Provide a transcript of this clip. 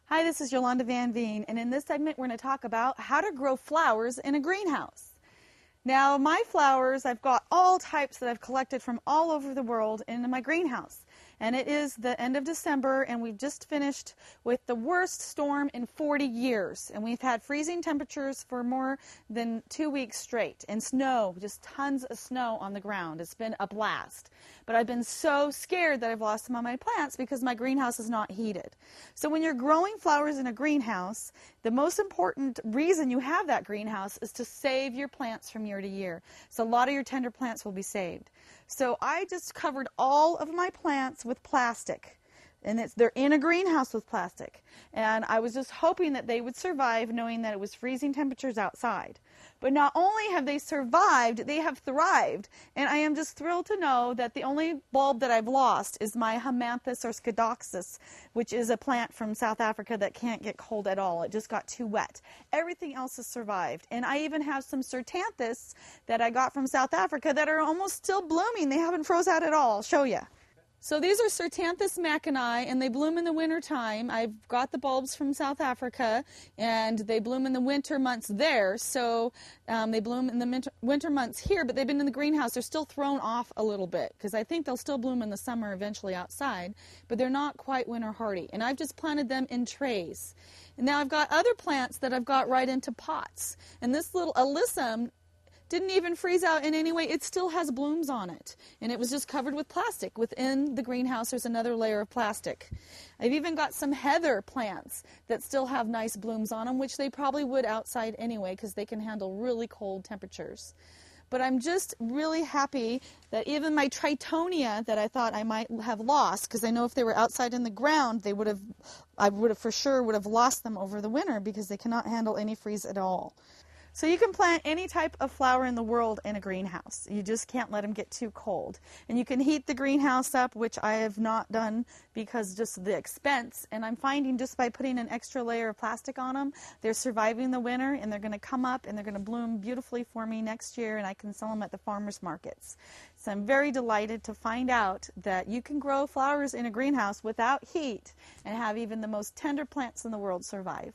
Hi, this is Yolanda Van Veen, and in this segment we're going to talk about how to grow flowers in a greenhouse. Now, my flowers, I've got all types that I've collected from all over the world in my greenhouse. And it is the end of December, and we've just finished with the worst storm in 40 years. And we've had freezing temperatures for more than 2 weeks straight, and snow, just tons of snow on the ground. It's been a blast. But I've been so scared that I've lost some of my plants because my greenhouse is not heated. So when you're growing flowers in a greenhouse, the most important reason you have that greenhouse is to save your plants from year to year. So a lot of your tender plants will be saved. So I just covered all of my plants with plastic, and they're in a greenhouse with plastic. And I was just hoping that they would survive, knowing that it was freezing temperatures outside. But not only have they survived, they have thrived. And I am just thrilled to know that the only bulb that I've lost is my Hamanthus or Scodoxus, which is a plant from South Africa that can't get cold at all. It just got too wet. Everything else has survived. And I even have some Certanthus that I got from South Africa that are almost still blooming. They haven't froze out at all. I'll show you. So these are Certanthus macani, and they bloom in the winter time. I've got the bulbs from South Africa, and they bloom in the winter months there. So they bloom in the winter months here, but they've been in the greenhouse. They're still thrown off a little bit because I think they'll still bloom in the summer eventually outside, but they're not quite winter hardy. And I've just planted them in trays. And now I've got other plants that I've got right into pots. And this little alyssum didn't even freeze out in any way. It still has blooms on it. And it was just covered with plastic. Within the greenhouse, there's another layer of plastic. I've even got some heather plants that still have nice blooms on them, which they probably would outside anyway because they can handle really cold temperatures. But I'm just really happy that even my Tritonia that I thought I might have lost, because I know if they were outside in the ground, I would have for sure lost them over the winter because they cannot handle any freeze at all. So you can plant any type of flower in the world in a greenhouse. You just can't let them get too cold. And you can heat the greenhouse up, which I have not done because just the expense. And I'm finding just by putting an extra layer of plastic on them, they're surviving the winter, and they're going to come up and they're going to bloom beautifully for me next year, and I can sell them at the farmers markets. So I'm very delighted to find out that you can grow flowers in a greenhouse without heat and have even the most tender plants in the world survive.